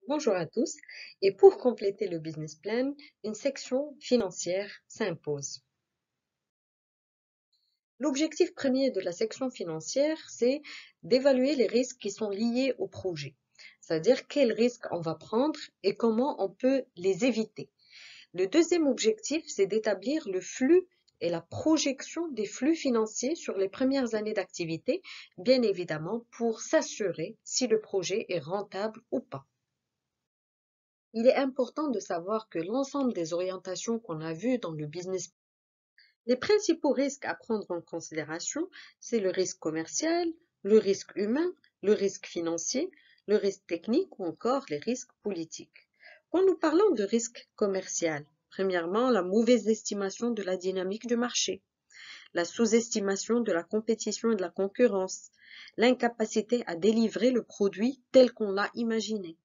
Bonjour à tous. Et pour compléter le business plan, une section financière s'impose. L'objectif premier de la section financière, c'est d'évaluer les risques qui sont liés au projet. C'est-à-dire quels risques on va prendre et comment on peut les éviter. Le deuxième objectif, c'est d'établir le flux et la projection des flux financiers sur les premières années d'activité, bien évidemment pour s'assurer si le projet est rentable ou pas. Il est important de savoir que l'ensemble des orientations qu'on a vues dans le business, les principaux risques à prendre en considération, c'est le risque commercial, le risque humain, le risque financier, le risque technique ou encore les risques politiques. Quand nous parlons de risque commercial, premièrement, la mauvaise estimation de la dynamique du marché, la sous-estimation de la compétition et de la concurrence, l'incapacité à délivrer le produit tel qu'on l'a imaginé,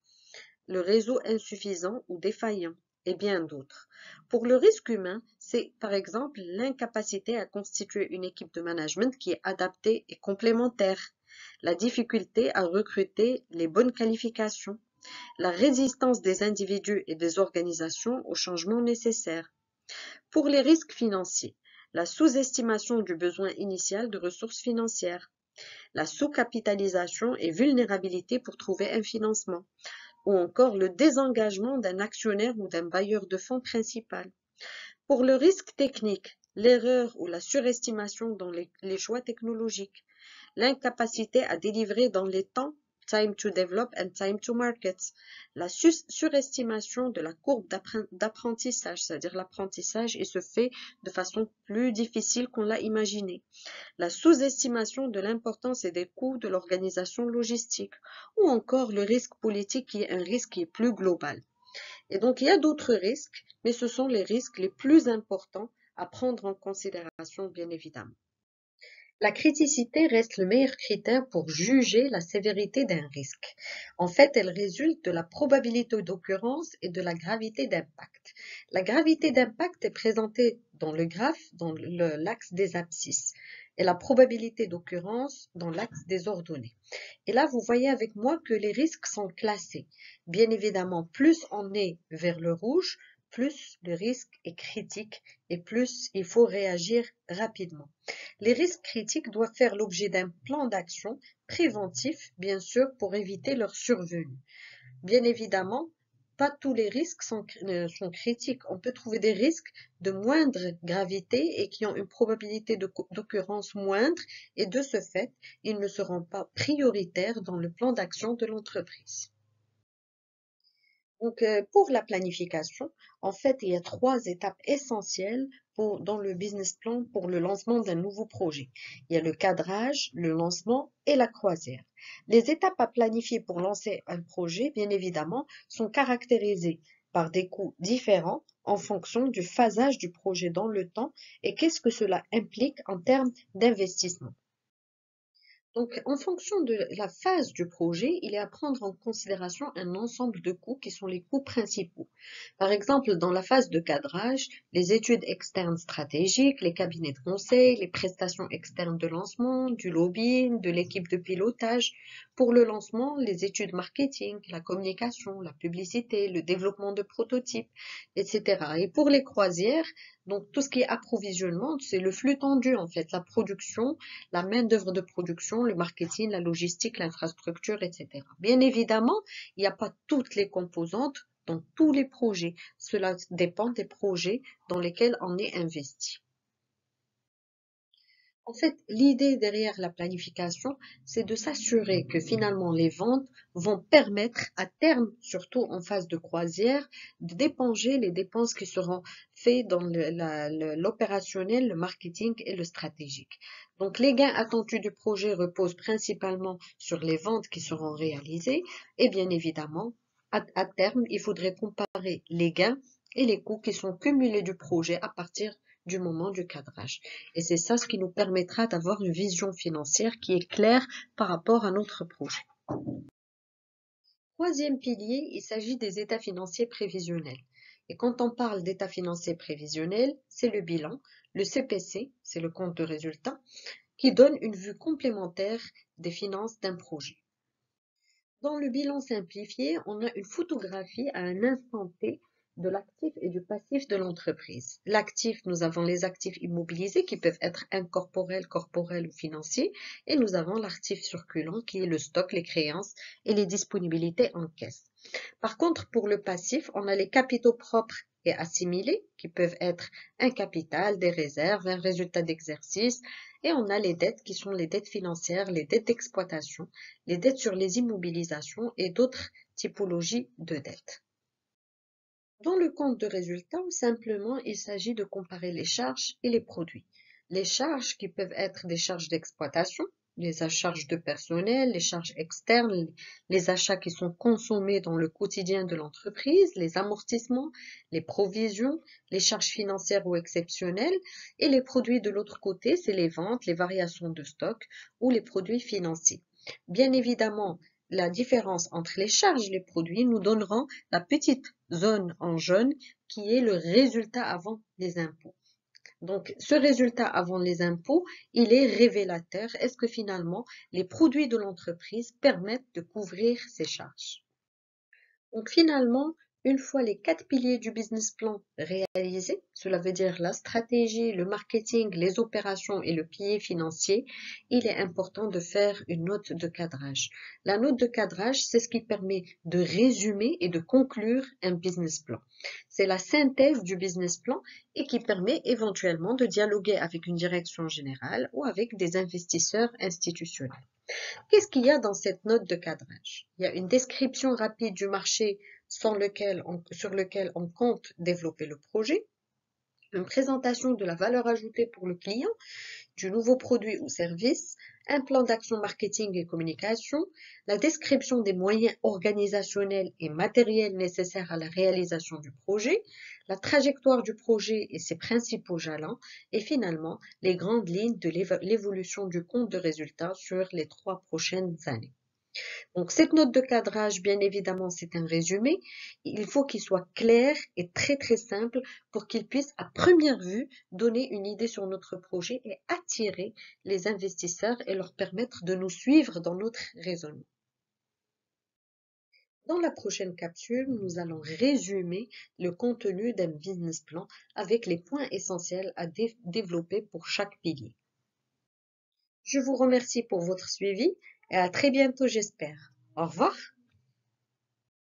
le réseau insuffisant ou défaillant, et bien d'autres. Pour le risque humain, c'est par exemple l'incapacité à constituer une équipe de management qui est adaptée et complémentaire, la difficulté à recruter les bonnes qualifications, la résistance des individus et des organisations aux changements nécessaires. Pour les risques financiers, la sous-estimation du besoin initial de ressources financières, la sous-capitalisation et vulnérabilité pour trouver un financement, ou encore le désengagement d'un actionnaire ou d'un bailleur de fonds principal. Pour le risque technique, l'erreur ou la surestimation dans les choix technologiques, l'incapacité à délivrer dans les temps, time to develop and time to market, la surestimation de la courbe d'apprentissage, c'est-à-dire l'apprentissage, il se fait de façon plus difficile qu'on l'a imaginé, la sous-estimation de l'importance et des coûts de l'organisation logistique, ou encore le risque politique qui est un risque qui est plus global. Et donc, il y a d'autres risques, mais ce sont les risques les plus importants à prendre en considération, bien évidemment. La criticité reste le meilleur critère pour juger la sévérité d'un risque. En fait, elle résulte de la probabilité d'occurrence et de la gravité d'impact. La gravité d'impact est présentée dans le graphe dans l'axe des abscisses et la probabilité d'occurrence dans l'axe des ordonnées. Et là, vous voyez avec moi que les risques sont classés. Bien évidemment, plus on est vers le rouge, plus le risque est critique et plus il faut réagir rapidement. Les risques critiques doivent faire l'objet d'un plan d'action préventif, bien sûr, pour éviter leur survenue. Bien évidemment, pas tous les risques sont critiques. On peut trouver des risques de moindre gravité et qui ont une probabilité d'occurrence moindre et de ce fait, ils ne seront pas prioritaires dans le plan d'action de l'entreprise. Donc, pour la planification, en fait, il y a trois étapes essentielles dans le business plan pour le lancement d'un nouveau projet. Il y a le cadrage, le lancement et la croisière. Les étapes à planifier pour lancer un projet, bien évidemment, sont caractérisées par des coûts différents en fonction du phasage du projet dans le temps et qu'est-ce que cela implique en termes d'investissement. Donc, en fonction de la phase du projet, il est à prendre en considération un ensemble de coûts qui sont les coûts principaux. Par exemple, dans la phase de cadrage, les études externes stratégiques, les cabinets de conseil, les prestations externes de lancement, du lobbying, de l'équipe de pilotage. Pour le lancement, les études marketing, la communication, la publicité, le développement de prototypes, etc. Et pour les croisières, donc tout ce qui est approvisionnement, c'est le flux tendu en fait, la production, la main-d'œuvre de production, le marketing, la logistique, l'infrastructure, etc. Bien évidemment, il n'y a pas toutes les composantes dans tous les projets. Cela dépend des projets dans lesquels on est investi. En fait, l'idée derrière la planification, c'est de s'assurer que finalement les ventes vont permettre à terme, surtout en phase de croisière, d'éponger les dépenses qui seront faites dans l'opérationnel, le marketing et le stratégique. Donc les gains attendus du projet reposent principalement sur les ventes qui seront réalisées et bien évidemment, à terme, il faudrait comparer les gains et les coûts qui sont cumulés du projet à partir du moment du cadrage. Et c'est ça ce qui nous permettra d'avoir une vision financière qui est claire par rapport à notre projet. Troisième pilier, il s'agit des états financiers prévisionnels. Et quand on parle d'état financier prévisionnel, c'est le bilan, le CPC, c'est le compte de résultat, qui donne une vue complémentaire des finances d'un projet. Dans le bilan simplifié, on a une photographie à un instant T de l'actif et du passif de l'entreprise. L'actif, nous avons les actifs immobilisés qui peuvent être incorporels, corporels ou financiers, et nous avons l'actif circulant qui est le stock, les créances et les disponibilités en caisse. Par contre, pour le passif, on a les capitaux propres et assimilés qui peuvent être un capital, des réserves, un résultat d'exercice, et on a les dettes qui sont les dettes financières, les dettes d'exploitation, les dettes sur les immobilisations et d'autres typologies de dettes. Dans le compte de résultat, simplement, il s'agit de comparer les charges et les produits. Les charges qui peuvent être des charges d'exploitation, les charges de personnel, les charges externes, les achats qui sont consommés dans le quotidien de l'entreprise, les amortissements, les provisions, les charges financières ou exceptionnelles, et les produits de l'autre côté, c'est les ventes, les variations de stock ou les produits financiers. Bien évidemment, la différence entre les charges et les produits nous donnera la petite zone en jaune qui est le résultat avant les impôts. Donc, ce résultat avant les impôts, il est révélateur. Est-ce que finalement, les produits de l'entreprise permettent de couvrir ces charges? Donc finalement, une fois les 4 piliers du business plan réalisés, cela veut dire la stratégie, le marketing, les opérations et le pilier financier, il est important de faire une note de cadrage. La note de cadrage, c'est ce qui permet de résumer et de conclure un business plan. C'est la synthèse du business plan et qui permet éventuellement de dialoguer avec une direction générale ou avec des investisseurs institutionnels. Qu'est-ce qu'il y a dans cette note de cadrage? Il y a une description rapide du marché sur lequel on compte développer le projet, une présentation de la valeur ajoutée pour le client, du nouveau produit ou service, un plan d'action marketing et communication, la description des moyens organisationnels et matériels nécessaires à la réalisation du projet, la trajectoire du projet et ses principaux jalons, et finalement les grandes lignes de l'évolution du compte de résultats sur les 3 prochaines années. Donc, cette note de cadrage, bien évidemment, c'est un résumé. Il faut qu'il soit clair et très, très simple pour qu'il puisse, à première vue, donner une idée sur notre projet et attirer les investisseurs et leur permettre de nous suivre dans notre raisonnement. Dans la prochaine capsule, nous allons résumer le contenu d'un business plan avec les points essentiels à développer pour chaque pilier. Je vous remercie pour votre suivi et à très bientôt, j'espère. Au revoir.